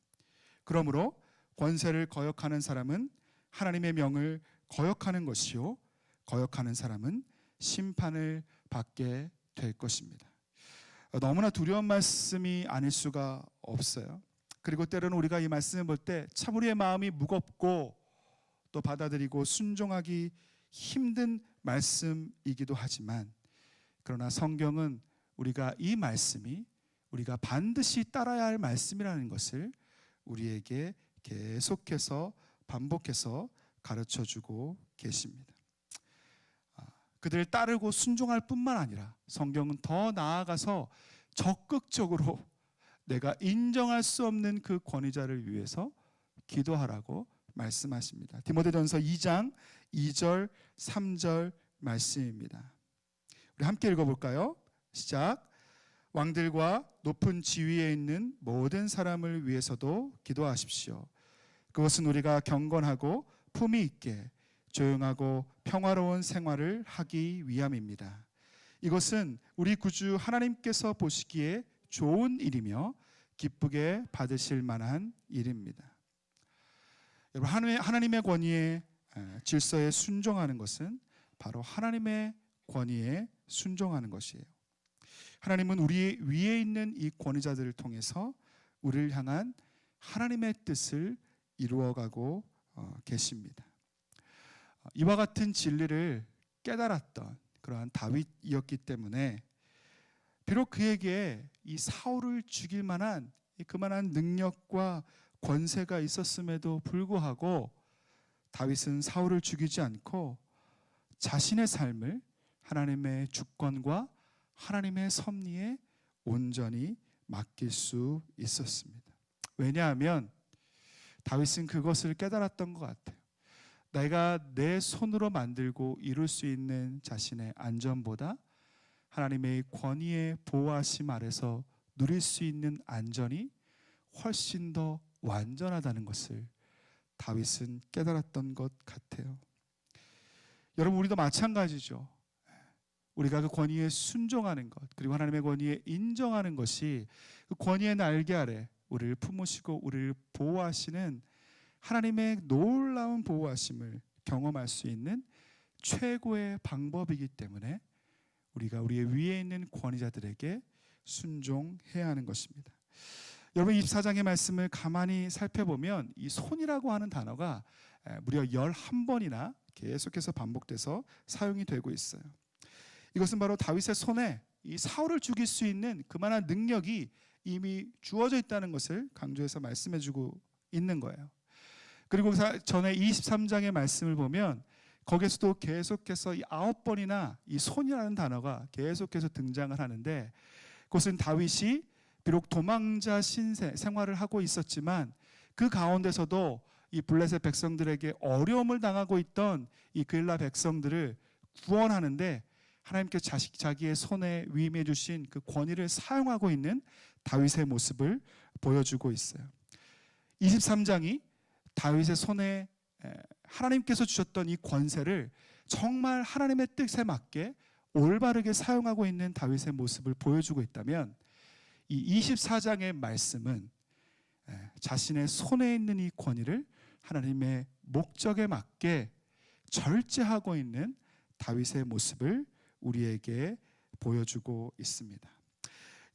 그러므로 권세를 거역하는 사람은 하나님의 명을 거역하는 것이요, 거역하는 사람은 심판을 받게 될 것입니다. 너무나 두려운 말씀이 아닐 수가 없어요. 그리고 때로는 우리가 이 말씀을 볼 때 참 우리의 마음이 무겁고 또 받아들이고 순종하기 힘든 말씀이기도 하지만, 그러나 성경은 우리가 이 말씀이 우리가 반드시 따라야 할 말씀이라는 것을 우리에게 계속해서 반복해서 가르쳐주고 계십니다. 그들을 따르고 순종할 뿐만 아니라 성경은 더 나아가서 적극적으로 내가 인정할 수 없는 그 권위자를 위해서 기도하라고 말씀하십니다. 디모데전서 2장 2절 3절 말씀입니다. 우리 함께 읽어볼까요? 시작. 왕들과 높은 지위에 있는 모든 사람을 위해서도 기도하십시오. 그것은 우리가 경건하고 품위 있게 조용하고 평화로운 생활을 하기 위함입니다. 이것은 우리 구주 하나님께서 보시기에 좋은 일이며 기쁘게 받으실 만한 일입니다. 여러분, 하나님의 권위에 질서에 순종하는 것은 바로 하나님의 권위에 순종하는 것이에요. 하나님은 우리 위에 있는 이 권위자들을 통해서 우리를 향한 하나님의 뜻을 이루어가고 계십니다. 이와 같은 진리를 깨달았던 그러한 다윗이었기 때문에 비록 그에게 이 사울을 죽일 만한 그만한 능력과 권세가 있었음에도 불구하고 다윗은 사울을 죽이지 않고 자신의 삶을 하나님의 주권과 하나님의 섭리에 온전히 맡길 수 있었습니다. 왜냐하면 다윗은 그것을 깨달았던 것 같아요. 내가 내 손으로 만들고 이룰 수 있는 자신의 안전보다 하나님의 권위의 보호하심 아래서 누릴 수 있는 안전이 훨씬 더 완전하다는 것을 다윗은 깨달았던 것 같아요. 여러분, 우리도 마찬가지죠. 우리가 그 권위에 순종하는 것, 그리고 하나님의 권위에 인정하는 것이 그 권위의 날개 아래 우리를 품으시고 우리를 보호하시는 하나님의 놀라운 보호하심을 경험할 수 있는 최고의 방법이기 때문에 우리가 우리의 위에 있는 권위자들에게 순종해야 하는 것입니다. 여러분, 24장의 말씀을 가만히 살펴보면 이 손이라고 하는 단어가 무려 11번이나 계속해서 반복돼서 사용이 되고 있어요. 이것은 바로 다윗의 손에 이 사울을 죽일 수 있는 그만한 능력이 이미 주어져 있다는 것을 강조해서 말씀해주고 있는 거예요. 그리고 전에 23장의 말씀을 보면 거기에서도 계속해서 이 9번이나 이 손이라는 단어가 계속해서 등장을 하는데, 그것은 다윗이 비록 도망자 신세 생활을 하고 있었지만 그 가운데서도 이 블레셋 백성들에게 어려움을 당하고 있던 이 그일라 백성들을 구원하는데 하나님께 자기의 손에 위임해 주신 그 권위를 사용하고 있는 다윗의 모습을 보여주고 있어요. 23장이 다윗의 손에 하나님께서 주셨던 이 권세를 정말 하나님의 뜻에 맞게 올바르게 사용하고 있는 다윗의 모습을 보여주고 있다면, 이 24장의 말씀은 자신의 손에 있는 이 권위를 하나님의 목적에 맞게 절제하고 있는 다윗의 모습을 우리에게 보여주고 있습니다.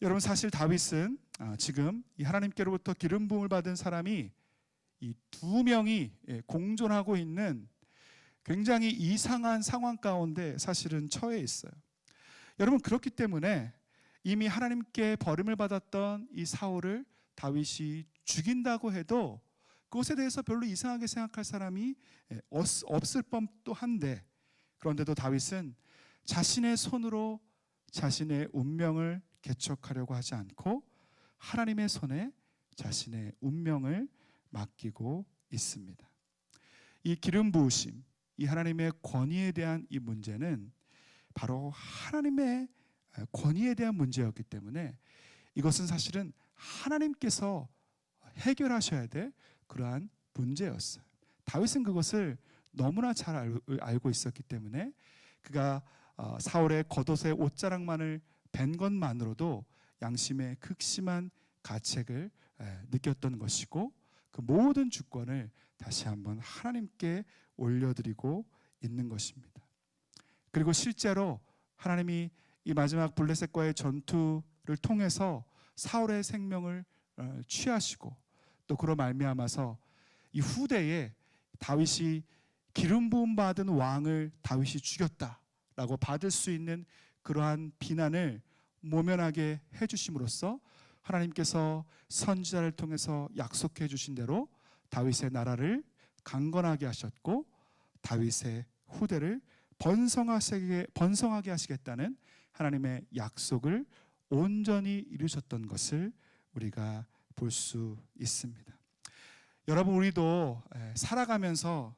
여러분, 사실 다윗은 지금 이 하나님께로부터 기름 부음을 받은 사람이 이 두 명이 공존하고 있는 굉장히 이상한 상황 가운데 사실은 처해 있어요. 여러분, 그렇기 때문에 이미 하나님께 버림을 받았던 이 사울을 다윗이 죽인다고 해도 그것에 대해서 별로 이상하게 생각할 사람이 없을 법도 한데, 그런데도 다윗은 자신의 손으로 자신의 운명을 개척하려고 하지 않고 하나님의 손에 자신의 운명을 맡기고 있습니다. 이 기름 부으심, 이 하나님의 권위에 대한 이 문제는 바로 하나님의 권위에 대한 문제였기 때문에 이것은 사실은 하나님께서 해결하셔야 될 그러한 문제였어요. 다윗은 그것을 너무나 잘 알고 있었기 때문에 그가 사울의 겉옷의 옷자락만을 벤 것만으로도 양심의 극심한 가책을 느꼈던 것이고, 그 모든 주권을 다시 한번 하나님께 올려드리고 있는 것입니다. 그리고 실제로 하나님이 이 마지막 블레셋과의 전투를 통해서 사울의 생명을 취하시고, 또 그로 말미암아서 이 후대에 다윗이 기름 부음 받은 왕을 다윗이 죽였다라고 받을 수 있는 그러한 비난을 모면하게 해주심으로써 하나님께서 선지자를 통해서 약속해 주신 대로 다윗의 나라를 강건하게 하셨고 다윗의 후대를 번성하게 하시겠다는 하나님의 약속을 온전히 이루셨던 것을 우리가 볼 수 있습니다. 여러분, 우리도 살아가면서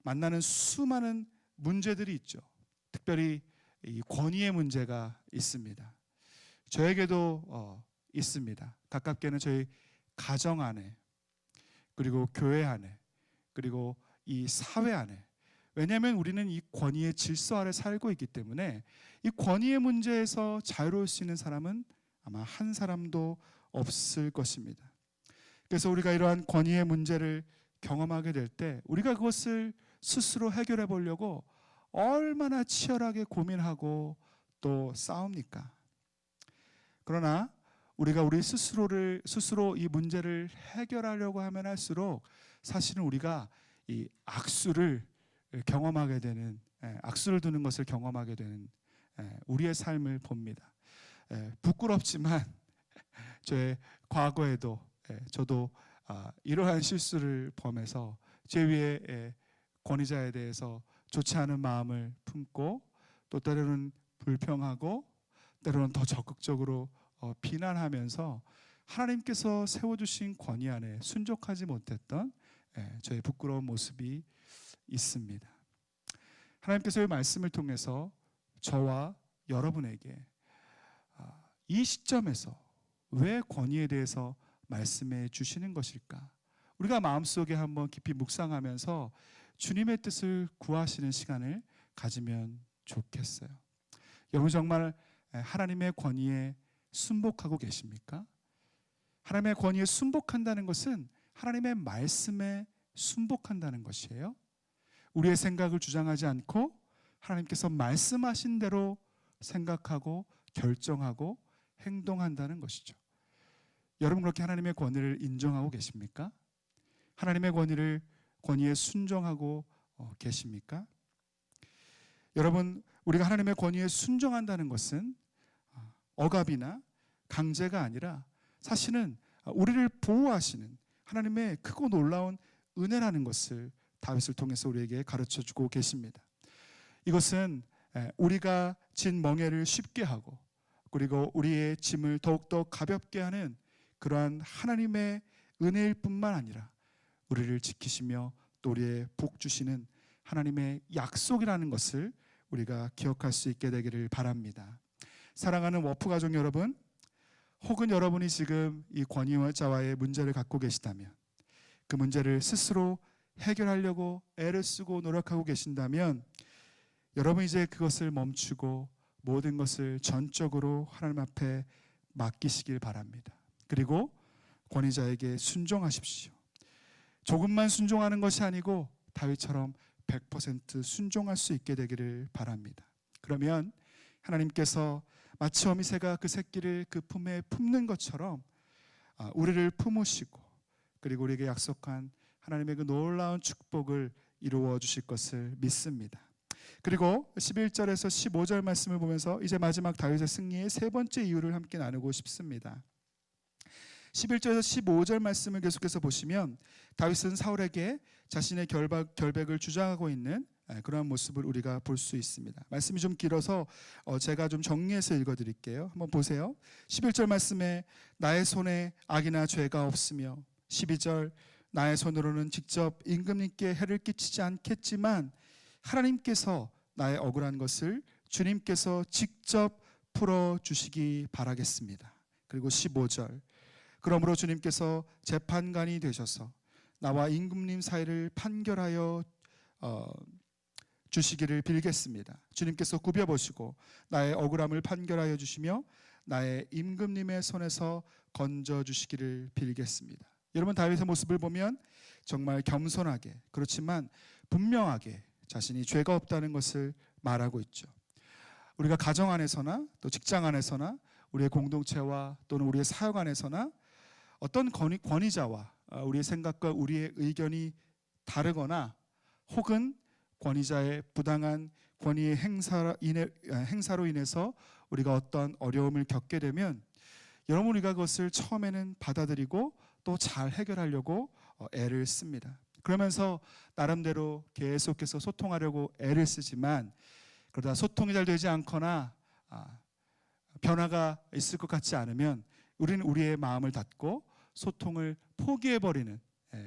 만나는 수많은 문제들이 있죠. 특별히 이 권위의 문제가 있습니다. 저에게도 있습니다. 가깝게는 저희 가정 안에, 그리고 교회 안에, 그리고 이 사회 안에. 왜냐하면 우리는 이 권위의 질서 아래 살고 있기 때문에 이 권위의 문제에서 자유로울 수 있는 사람은 아마 한 사람도 없을 것입니다. 그래서 우리가 이러한 권위의 문제를 경험하게 될 때 우리가 그것을 스스로 해결해 보려고 얼마나 치열하게 고민하고 또 싸웁니까? 그러나 우리가 우리 스스로 이 문제를 해결하려고 하면 할수록 사실은 우리가 이 악수를 경험하게 되는, 악수를 두는 것을 경험하게 되는 우리의 삶을 봅니다. 부끄럽지만 저의 과거에도 저도 이러한 실수를 범해서 제 위에 권위자에 대해서 좋지 않은 마음을 품고, 또 때로는 불평하고, 때로는 더 적극적으로 비난하면서 하나님께서 세워주신 권위 안에 순종하지 못했던 저의 부끄러운 모습이 있습니다. 하나님께서 이 말씀을 통해서 저와 여러분에게 이 시점에서 왜 권위에 대해서 말씀해 주시는 것일까? 우리가 마음속에 한번 깊이 묵상하면서 주님의 뜻을 구하시는 시간을 가지면 좋겠어요. 여러분 정말 하나님의 권위에 순복하고 계십니까? 하나님의 권위에 순복한다는 것은 하나님의 말씀에 순복한다는 것이에요. 우리의 생각을 주장하지 않고 하나님께서 말씀하신 대로 생각하고 결정하고 행동한다는 것이죠. 여러분 그렇게 하나님의 권위를 인정하고 계십니까? 하나님의 권위에 순종하고 계십니까? 여러분 우리가 하나님의 권위에 순종한다는 것은 억압이나 강제가 아니라 사실은 우리를 보호하시는 하나님의 크고 놀라운 은혜라는 것을 다윗을 통해서 우리에게 가르쳐주고 계십니다. 이것은 우리가 진 멍에를 쉽게 하고 그리고 우리의 짐을 더욱더 가볍게 하는 그러한 하나님의 은혜일 뿐만 아니라 우리를 지키시며 또 우리의 복 주시는 하나님의 약속이라는 것을 우리가 기억할 수 있게 되기를 바랍니다. 사랑하는 워프 가족 여러분, 혹은 여러분이 지금 이 권위자와의 문제를 갖고 계시다면 그 문제를 스스로 해결하려고 애를 쓰고 노력하고 계신다면 여러분 이제 그것을 멈추고 모든 것을 전적으로 하나님 앞에 맡기시길 바랍니다. 그리고 권위자에게 순종하십시오. 조금만 순종하는 것이 아니고 다윗처럼 100% 순종할 수 있게 되기를 바랍니다. 그러면 하나님께서 마치 어미새가 그 새끼를 그 품에 품는 것처럼 우리를 품으시고 그리고 우리에게 약속한 하나님의 그 놀라운 축복을 이루어 주실 것을 믿습니다. 그리고 11절에서 15절 말씀을 보면서 이제 마지막 다윗의 승리의 세 번째 이유를 함께 나누고 싶습니다. 11절에서 15절 말씀을 계속해서 보시면 다윗은 사울에게 자신의 결백을 주장하고 있는 그런 모습을 우리가 볼 수 있습니다. 말씀이 좀 길어서 제가 좀 정리해서 읽어드릴게요. 한번 보세요. 11절 말씀에 나의 손에 악이나 죄가 없으며 12절 나의 손으로는 직접 임금님께 해를 끼치지 않겠지만 하나님께서 나의 억울한 것을 주님께서 직접 풀어주시기 바라겠습니다. 그리고 15절 그러므로 주님께서 재판관이 되셔서 나와 임금님 사이를 판결하여 주시기를 빌겠습니다. 주님께서 굽여보시고 나의 억울함을 판결하여 주시며 나의 임금님의 손에서 건져주시기를 빌겠습니다. 여러분 다윗의 모습을 보면 정말 겸손하게 그렇지만 분명하게 자신이 죄가 없다는 것을 말하고 있죠. 우리가 가정 안에서나 또 직장 안에서나 우리의 공동체와 또는 우리의 사역 안에서나 어떤 권위자와 우리의 생각과 우리의 의견이 다르거나 혹은 권위자의 부당한 권위의 행사로 인해서 우리가 어떤 어려움을 겪게 되면 여러분 우리가 그것을 처음에는 받아들이고 또 잘 해결하려고 애를 씁니다. 그러면서 나름대로 계속해서 소통하려고 애를 쓰지만 그러다 소통이 잘 되지 않거나 변화가 있을 것 같지 않으면 우리는 우리의 마음을 닫고 소통을 포기해버리는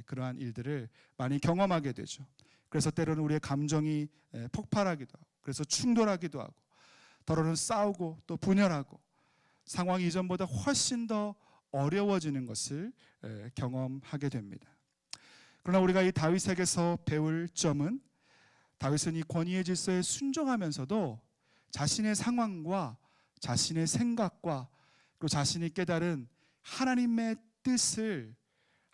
그러한 일들을 많이 경험하게 되죠. 그래서 때로는 우리의 감정이 폭발하기도 하고 그래서 충돌하기도 하고 더러는 싸우고 또 분열하고 상황이 이전보다 훨씬 더 어려워지는 것을 경험하게 됩니다. 그러나 우리가 이 다윗에게서 배울 점은 다윗은 이 권위의 질서에 순종하면서도 자신의 상황과 자신의 생각과 그리고 자신이 깨달은 하나님의 뜻을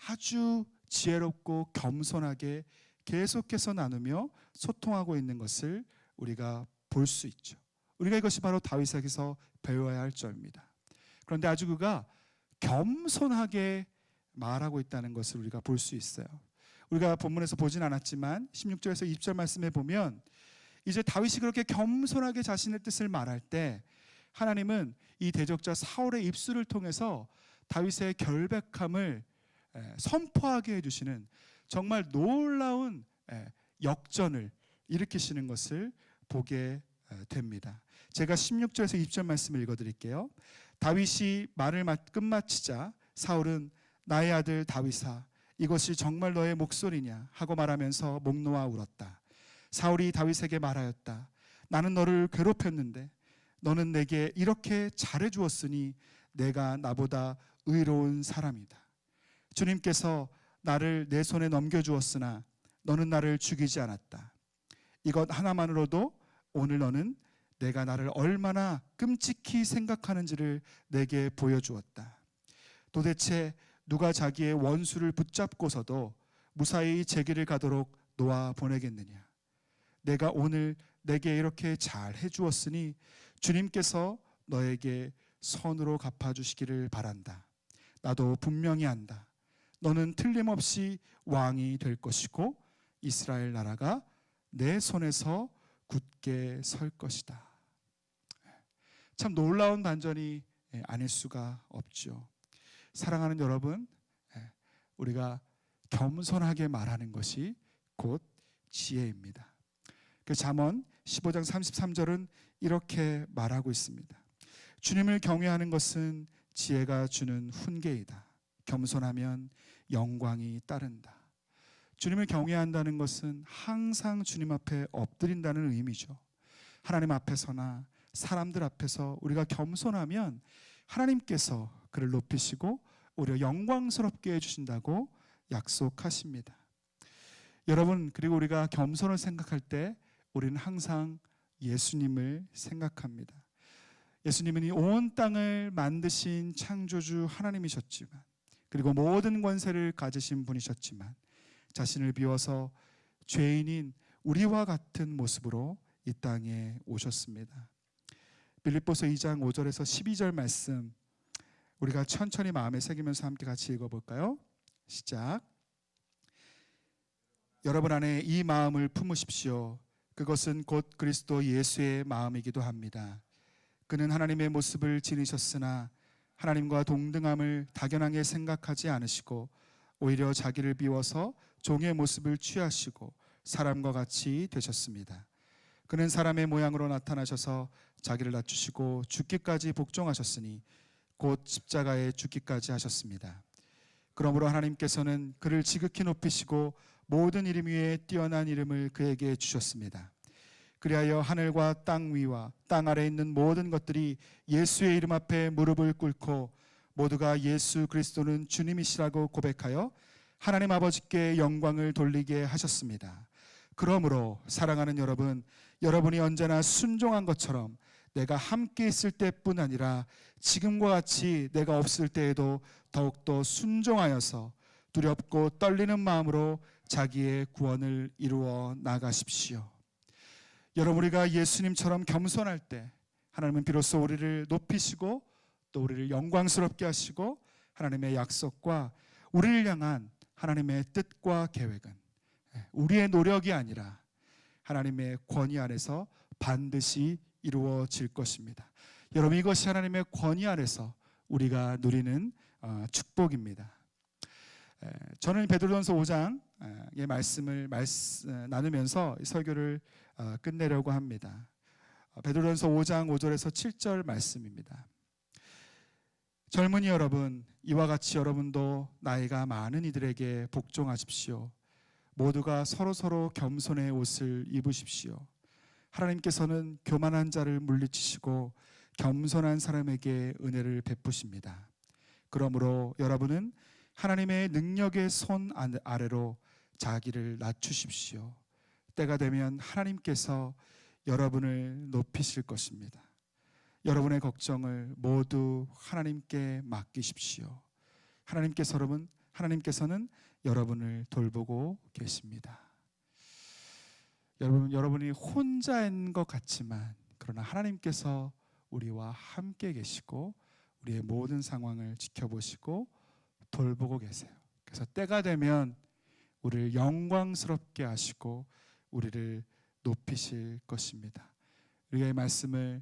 아주 지혜롭고 겸손하게 계속해서 나누며 소통하고 있는 것을 우리가 볼 수 있죠. 우리가 이것이 바로 다윗에게서 배워야 할 점입니다. 그런데 아주 그가 겸손하게 말하고 있다는 것을 우리가 볼 수 있어요. 우리가 본문에서 보진 않았지만 16절에서 20절 말씀에 보면 이제 다윗이 그렇게 겸손하게 자신의 뜻을 말할 때 하나님은 이 대적자 사울의 입술을 통해서 다윗의 결백함을 선포하게 해주시는 정말 놀라운 역전을 일으키시는 것을 보게 됩니다. 제가 16절에서 20절 말씀을 읽어드릴게요. 다윗이 말을 끝마치자 사울은 나의 아들 다윗아 이것이 정말 너의 목소리냐 하고 말하면서 목 놓아 울었다. 사울이 다윗에게 말하였다. 나는 너를 괴롭혔는데 너는 내게 이렇게 잘해주었으니 내가 나보다 의로운 사람이다. 주님께서 나를 내 손에 넘겨주었으나 너는 나를 죽이지 않았다. 이것 하나만으로도 오늘 너는 내가 나를 얼마나 끔찍히 생각하는지를 내게 보여주었다. 도대체 누가 자기의 원수를 붙잡고서도 무사히 제 길을 가도록 놓아 보내겠느냐. 내가 오늘 내게 이렇게 잘 해주었으니 주님께서 너에게 선으로 갚아주시기를 바란다. 나도 분명히 안다. 너는 틀림없이 왕이 될 것이고 이스라엘 나라가 내 손에서 굳게 설 것이다. 참 놀라운 반전이 아닐 수가 없죠. 사랑하는 여러분, 우리가 겸손하게 말하는 것이 곧 지혜입니다. 그 잠언 15장 33절은 이렇게 말하고 있습니다. 주님을 경외하는 것은 지혜가 주는 훈계이다. 겸손하면 영광이 따른다. 주님을 경외한다는 것은 항상 주님 앞에 엎드린다는 의미죠. 하나님 앞에서나 사람들 앞에서 우리가 겸손하면 하나님께서 그를 높이시고 오히려 영광스럽게 해주신다고 약속하십니다. 여러분, 그리고 우리가 겸손을 생각할 때 우리는 항상 예수님을 생각합니다. 예수님은 이 온 땅을 만드신 창조주 하나님이셨지만, 그리고 모든 권세를 가지신 분이셨지만 자신을 비워서 죄인인 우리와 같은 모습으로 이 땅에 오셨습니다. 빌립보서 2장 5절에서 12절 말씀 우리가 천천히 마음에 새기면서 함께 같이 읽어볼까요? 시작. 여러분 안에 이 마음을 품으십시오. 그것은 곧 그리스도 예수의 마음이기도 합니다. 그는 하나님의 모습을 지니셨으나 하나님과 동등함을 당연하게 생각하지 않으시고 오히려 자기를 비워서 종의 모습을 취하시고 사람과 같이 되셨습니다. 그는 사람의 모양으로 나타나셔서 자기를 낮추시고 죽기까지 복종하셨으니 곧 십자가에 죽기까지 하셨습니다. 그러므로 하나님께서는 그를 지극히 높이시고 모든 이름 위에 뛰어난 이름을 그에게 주셨습니다. 그리하여 하늘과 땅 위와 땅 아래에 있는 모든 것들이 예수의 이름 앞에 무릎을 꿇고 모두가 예수 그리스도는 주님이시라고 고백하여 하나님 아버지께 영광을 돌리게 하셨습니다. 그러므로 사랑하는 여러분, 여러분이 언제나 순종한 것처럼 내가 함께 있을 때뿐 아니라 지금과 같이 내가 없을 때에도 더욱더 순종하여서 두렵고 떨리는 마음으로 자기의 구원을 이루어 나가십시오. 여러분, 우리가 예수님처럼 겸손할 때 하나님은 비로소 우리를 높이시고 또 우리를 영광스럽게 하시고 하나님의 약속과 우리를 향한 하나님의 뜻과 계획은 우리의 노력이 아니라 하나님의 권위 안에서 반드시 이루어질 것입니다. 여러분, 이것이 하나님의 권위 안에서 우리가 누리는 축복입니다. 저는 베드로전서 5장의 말씀을 나누면서 설교를 끝내려고 합니다. 베드로전서 5장 5절에서 7절 말씀입니다. 젊은이 여러분, 이와 같이 여러분도 나이가 많은 이들에게 복종하십시오. 모두가 서로서로 겸손의 옷을 입으십시오. 하나님께서는 교만한 자를 물리치시고 겸손한 사람에게 은혜를 베푸십니다. 그러므로 여러분은 하나님의 능력의 손 아래로 자기를 낮추십시오. 때가 되면 하나님께서 여러분을 높이실 것입니다. 여러분의 걱정을 모두 하나님께 맡기십시오. 하나님께서는 여러분을 돌보고 계십니다. 여러분이 혼자인 것 같지만 그러나 하나님께서 우리와 함께 계시고 우리의 모든 상황을 지켜보시고 돌보고 계세요. 그래서 때가 되면 우리를 영광스럽게 하시고 우리를 높이실 것입니다. 우리가 이 말씀을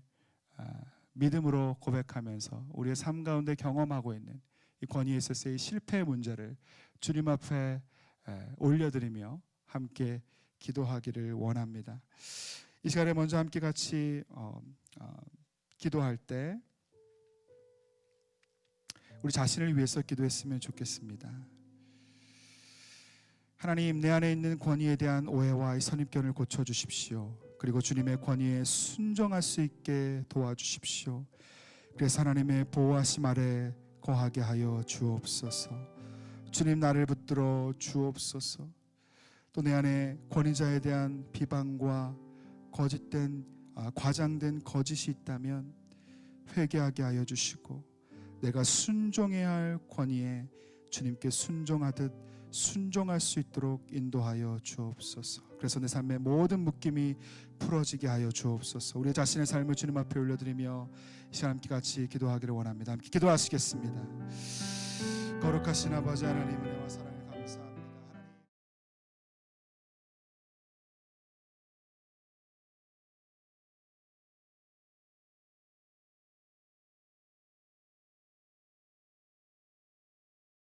믿음으로 고백하면서 우리의 삶 가운데 경험하고 있는 이 권위에 있어서의 실패의 문제를 주님 앞에 올려드리며 함께 기도하기를 원합니다. 이 시간에 먼저 함께 같이 기도할 때 우리 자신을 위해서 기도했으면 좋겠습니다. 하나님, 내 안에 있는 권위에 대한 오해와 이 선입견을 고쳐주십시오. 그리고 주님의 권위에 순종할 수 있게 도와주십시오. 그래서 하나님의 보호하심 아래 거하게 하여 주옵소서. 주님, 나를 붙들어 주옵소서. 또 내 안에 권위자에 대한 비방과 거짓된 과장된 거짓이 있다면 회개하게 하여 주시고 내가 순종해야 할 권위에 주님께 순종하듯 순종할 수 있도록 인도하여 주옵소서. 그래서 내 삶의 모든 묶임이 풀어지게 하여 주옵소서. 우리 자신의 삶을 주님 앞에 올려드리며 이 시간 함께 같이 기도하기를 원합니다. 함께 기도하시겠습니다. 거룩하신 아버지 하나님, 은혜와 사랑